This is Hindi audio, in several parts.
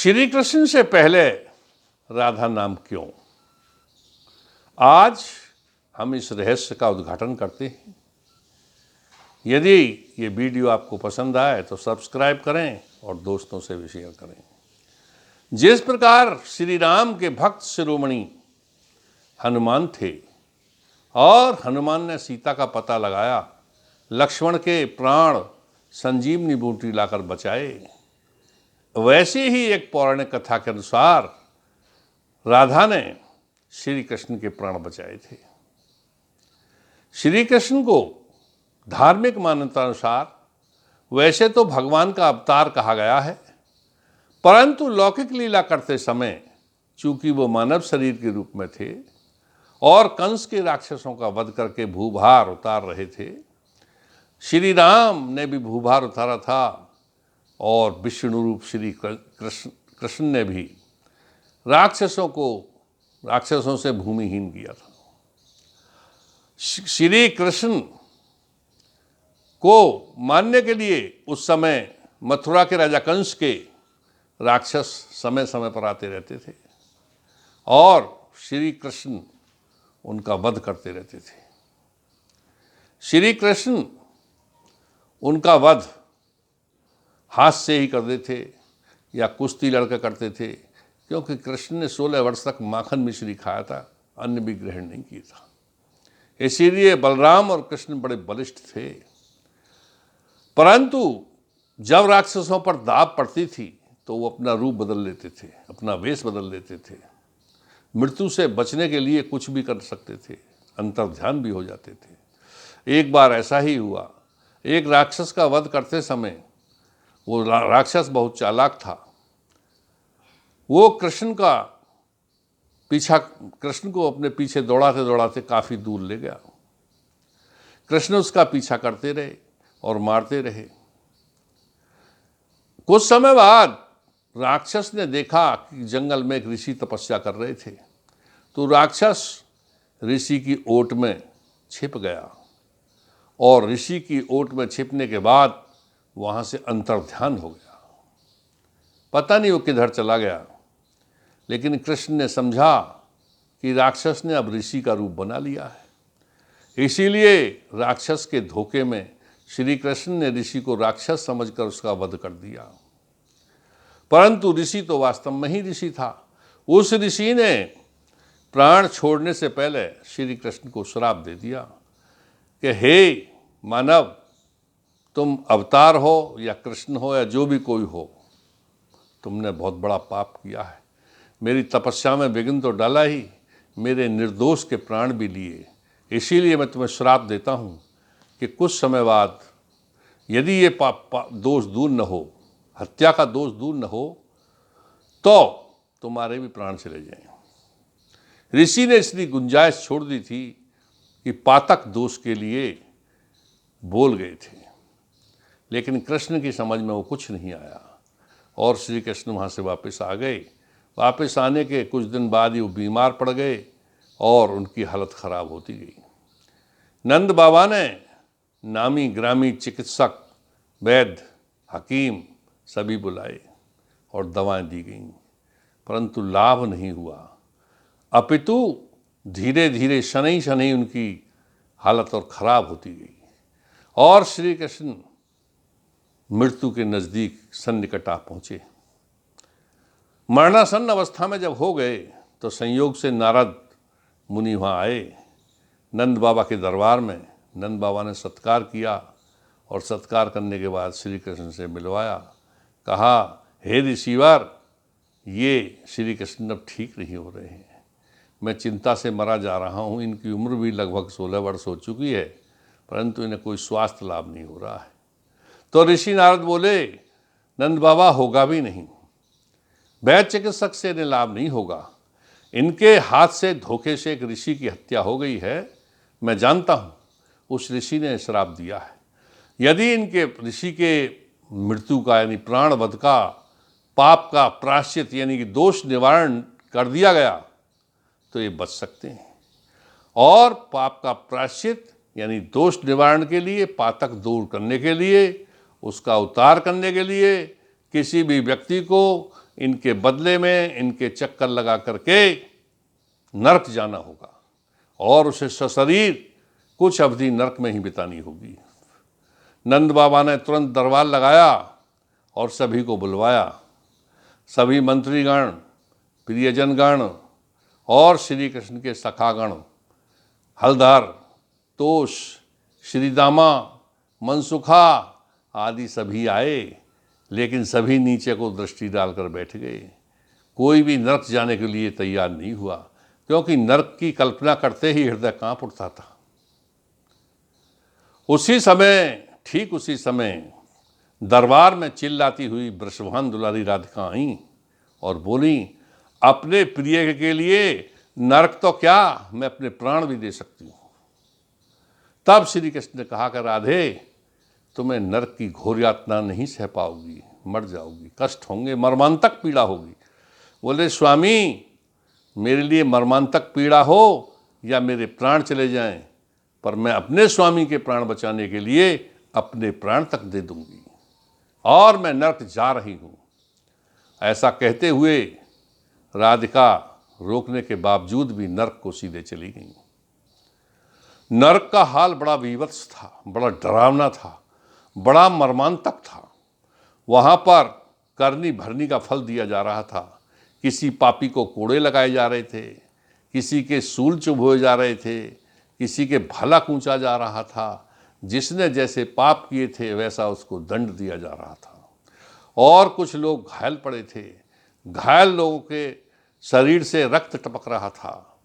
श्री कृष्ण से पहले राधा नाम क्यों? आज हम इस रहस्य का उद्घाटन करते हैं। यदि ये वीडियो आपको पसंद आए तो सब्सक्राइब करें और दोस्तों से भी शेयर करें। जिस प्रकार श्री राम के भक्त शिरोमणि हनुमान थे और हनुमान ने सीता का पता लगाया, लक्ष्मण के प्राण संजीवनी बूटी लाकर बचाए, वैसे ही एक पौराणिक कथा के अनुसार राधा ने श्री कृष्ण के प्राण बचाए थे। श्री कृष्ण को धार्मिक मान्यता अनुसार वैसे तो भगवान का अवतार कहा गया है, परंतु लौकिक लीला करते समय चूंकि वो मानव शरीर के रूप में थे और कंस के राक्षसों का वध करके भूभार उतार रहे थे, श्री राम ने भी भूभार उतारा था और विष्णु रूप श्री कृष्ण ने भी राक्षसों से भूमिहीन किया था। श्री कृष्ण को मानने के लिए उस समय मथुरा के राजा कंस के राक्षस समय समय पर आते रहते थे और श्री कृष्ण उनका वध करते रहते थे। श्री कृष्ण उनका वध हाथ से ही करते थे या कुश्ती लड़कर करते थे, क्योंकि कृष्ण ने 16 वर्ष तक माखन मिश्री खाया था, अन्न भी ग्रहण नहीं किया था। इसीलिए बलराम और कृष्ण बड़े बलिष्ठ थे। परंतु जब राक्षसों पर दाब पड़ती थी तो वो अपना रूप बदल लेते थे, अपना वेश बदल लेते थे। मृत्यु से बचने के लिए कुछ भी कर सकते थे, अंतर्ध्यान भी हो जाते थे। एक बार ऐसा ही हुआ, एक राक्षस का वध करते समय वो राक्षस बहुत चालाक था। वो कृष्ण को अपने पीछे दौड़ाते दौड़ाते काफी दूर ले गया। कृष्ण उसका पीछा करते रहे और मारते रहे। कुछ समय बाद राक्षस ने देखा कि जंगल में एक ऋषि तपस्या कर रहे थे, तो राक्षस ऋषि की ओट में छिप गया और ऋषि की ओट में छिपने के बाद वहां से अंतर्ध्यान हो गया। पता नहीं वो किधर चला गया, लेकिन कृष्ण ने समझा कि राक्षस ने अब ऋषि का रूप बना लिया है। इसीलिए राक्षस के धोखे में श्री कृष्ण ने ऋषि को राक्षस समझकर उसका वध कर दिया। परंतु ऋषि तो वास्तव में ही ऋषि था। उस ऋषि ने प्राण छोड़ने से पहले श्री कृष्ण को श्राप दे दिया कि हे मानव, तुम अवतार हो या कृष्ण हो या जो भी कोई हो, तुमने बहुत बड़ा पाप किया है। मेरी तपस्या में विघ्न तो डाला ही, मेरे निर्दोष के प्राण भी लिए। इसीलिए मैं तुम्हें श्राप देता हूँ कि कुछ समय बाद यदि ये दोष दूर न हो, हत्या का दोष दूर न हो, तो तुम्हारे भी प्राण चले जाएं। ऋषि ने इसलिए गुंजाइश छोड़ दी थी कि पातक दोष के लिए बोल गए थे, लेकिन कृष्ण की समझ में वो कुछ नहीं आया और श्री कृष्ण वहाँ से वापस आ गए। वापस आने के कुछ दिन बाद ही वो बीमार पड़ गए और उनकी हालत खराब होती गई। नंद बाबा ने नामी ग्रामी चिकित्सक, वैद्य, हकीम सभी बुलाए और दवाएं दी गईं, परंतु लाभ नहीं हुआ। अपितु धीरे धीरे शनै शनै उनकी हालत और खराब होती गई और श्री कृष्ण मृत्यु के नज़दीक सन्निकट आ पहुँचे। मरणासन्न अवस्था में जब हो गए तो संयोग से नारद मुनि वहाँ आए नंद बाबा के दरबार में। नंद बाबा ने सत्कार किया और सत्कार करने के बाद श्री कृष्ण से मिलवाया। कहा, हे ऋषिवर, ये श्री कृष्ण अब ठीक नहीं हो रहे हैं, मैं चिंता से मरा जा रहा हूँ। इनकी उम्र भी लगभग 16 वर्ष हो चुकी है, परंतु इन्हें कोई स्वास्थ्य लाभ नहीं हो रहा है। तो ऋषि नारद बोले, नंद बाबा, होगा भी नहीं, वैद्य चिकित्सक से इन्हें लाभ नहीं होगा। इनके हाथ से धोखे से एक ऋषि की हत्या हो गई है, मैं जानता हूँ। उस ऋषि ने श्राप दिया है, यदि इनके ऋषि के मृत्यु का यानी प्राण वध का पाप का प्रायश्चित यानी कि दोष निवारण कर दिया गया तो ये बच सकते हैं। और पाप का प्रायश्चित यानी दोष निवारण के लिए, पातक दूर करने के लिए, उसका उतार करने के लिए किसी भी व्यक्ति को इनके बदले में इनके चक्कर लगा करके नरक जाना होगा और उसे सशरीर कुछ अवधि नरक में ही बितानी होगी। नंद बाबा ने तुरंत दरबार लगाया और सभी को बुलवाया। सभी मंत्रीगण, प्रियजनगण और श्री कृष्ण के सखागण हलधर, तोष, श्रीदामा, मनसुखा आदि सभी आए, लेकिन सभी नीचे को दृष्टि डालकर बैठ गए। कोई भी नरक जाने के लिए तैयार नहीं हुआ, क्योंकि नरक की कल्पना करते ही हृदय कांप उठता था। उसी समय, ठीक उसी समय दरबार में चिल्लाती हुई वृषभान दुलारी राधिका आईं और बोली, अपने प्रिय के लिए नरक तो क्या, मैं अपने प्राण भी दे सकती हूँ। तब श्री कृष्ण ने कहा कि राधे, तुम्हें नरक की घोर यातना नहीं सह पाओगी, मर जाओगी, कष्ट होंगे, मर्मांतक पीड़ा होगी। बोले, स्वामी, मेरे लिए मर्मांतक पीड़ा हो या मेरे प्राण चले जाएं, पर मैं अपने स्वामी के प्राण बचाने के लिए अपने प्राण तक दे दूंगी और मैं नरक जा रही हूँ। ऐसा कहते हुए राधिका रोकने के बावजूद भी नरक को सीधे चली गई। नरक का हाल बड़ा विवत्स था, बड़ा डरावना था, बड़ा मर्मांतक था। वहाँ पर करनी भरनी का फल दिया जा रहा था। किसी पापी को कोड़े लगाए जा रहे थे, किसी के सूल चुभोए जा रहे थे, किसी के भला कूचा जा रहा था। जिसने जैसे पाप किए थे वैसा उसको दंड दिया जा रहा था। और कुछ लोग घायल पड़े थे। घायल लोगों के शरीर से रक्त टपक रहा था।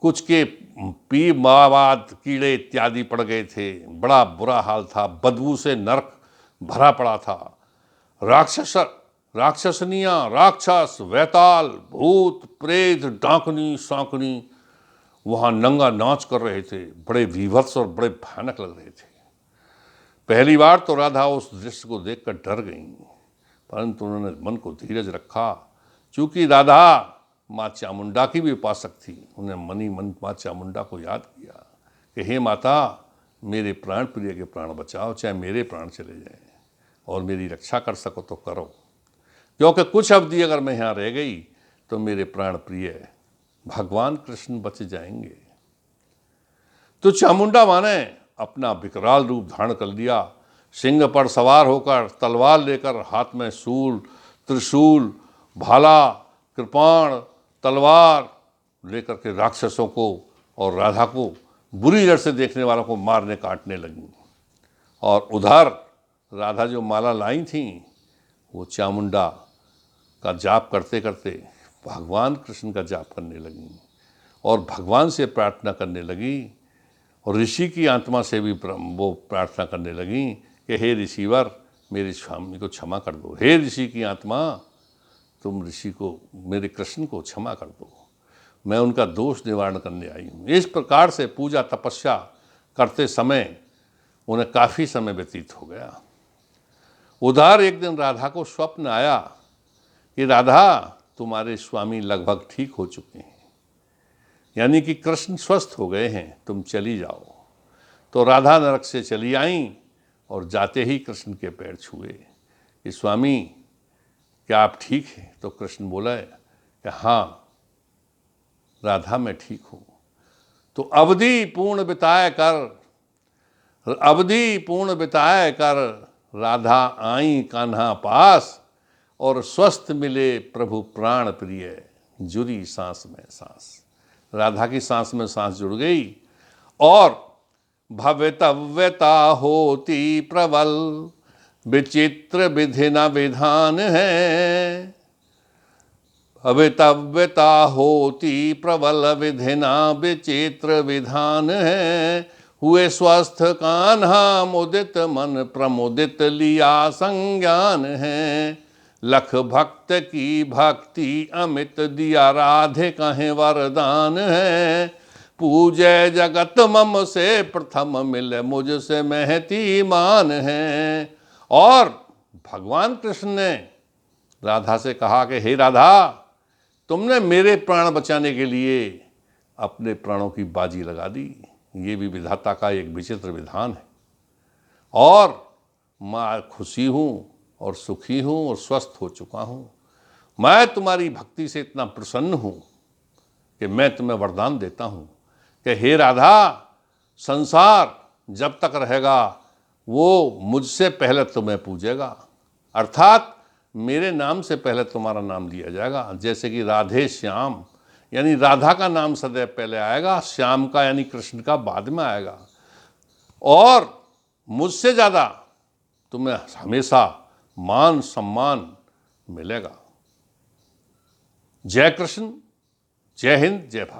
कुछ के पी मावाद, कीड़े इत्यादि पड़ गए थे। बड़ा बुरा हाल था, बदबू से नरक भरा पड़ा था। राक्षसनियाँ, राक्षस, वैताल, भूत, प्रेत, डांकनी, सांकनी वहाँ नंगा नाच कर रहे थे। बड़े विभत्स और बड़े भयानक लग रहे थे। पहली बार तो राधा उस दृश्य को देखकर डर गईं, परंतु उन्होंने मन को धीरज रखा। चूँकि राधा माँ चामुंडा की भी उपासक थी, उन्हें मनी मन माँ चामुंडा को याद किया कि हे माता, मेरे प्राण प्रिय के प्राण बचाओ, चाहे मेरे प्राण चले जाएं, और मेरी रक्षा कर सको तो करो, क्योंकि कुछ अवधि अगर मैं यहाँ रह गई तो मेरे प्राण प्रिय भगवान कृष्ण बच जाएंगे। तो चामुंडा माँ ने अपना विकराल रूप धारण कर लिया। सिंह पर सवार होकर, तलवार लेकर, हाथ में शूल, त्रिशूल, भाला, कृपाण, तलवार लेकर के राक्षसों को और राधा को, बुरी नजर से देखने वालों को मारने काटने लगी। और उधर राधा जो माला लाई थी, वो चामुंडा का जाप करते करते भगवान कृष्ण का जाप करने लगी और भगवान से प्रार्थना करने लगी। और ऋषि की आत्मा से भी वो प्रार्थना करने लगी कि हे ऋषिवर, मेरे स्वामी को क्षमा कर दो। हे ऋषि की आत्मा, तुम ऋषि को, मेरे कृष्ण को क्षमा कर दो, मैं उनका दोष निवारण करने आई हूँ। इस प्रकार से पूजा तपस्या करते समय उन्हें काफ़ी समय व्यतीत हो गया। उधर एक दिन राधा को स्वप्न आया कि राधा, तुम्हारे स्वामी लगभग ठीक हो चुके हैं, यानी कि कृष्ण स्वस्थ हो गए हैं, तुम चली जाओ। तो राधा नरक से चली आईं और जाते ही कृष्ण के पैर छुए कि स्वामी, क्या आप ठीक हैं? तो कृष्ण बोला कि हाँ राधा, मैं ठीक हूँ। तो अवधि पूर्ण बिताए कर राधा आई कान्हा पास, और स्वस्थ मिले प्रभु प्राण प्रिय, जुड़ी सांस में सांस। राधा की सांस में सांस जुड़ गई और भवितव्यता होती प्रबल, विचित्र विधि न विधान है। भवितव्यता होती प्रबल, विधि न विचित्र विधान है। हुए स्वस्थ कान्हा मुदित, मन प्रमुदित लिया संज्ञान है। लख भक्त की भक्ति अमित, दिया राधे कहें वरदान है। पूजे जगत मम से, प्रथम मिले मुझसे महती मान है। और भगवान कृष्ण ने राधा से कहा कि हे राधा, तुमने मेरे प्राण बचाने के लिए अपने प्राणों की बाजी लगा दी। ये भी विधाता का एक विचित्र विधान है। और मैं खुशी हूँ और सुखी हूँ और स्वस्थ हो चुका हूँ। मैं तुम्हारी भक्ति से इतना प्रसन्न हूँ कि मैं तुम्हें वरदान देता हूँ कि हे राधा, संसार जब तक रहेगा वो मुझसे पहले तुम्हें पूजेगा, अर्थात मेरे नाम से पहले तुम्हारा नाम लिया जाएगा। जैसे कि राधे श्याम, यानी राधा का नाम सदैव पहले आएगा, श्याम का यानी कृष्ण का बाद में आएगा, और मुझसे ज़्यादा तुम्हें हमेशा मान सम्मान मिलेगा। जय कृष्ण, जय हिंद, जय भारत।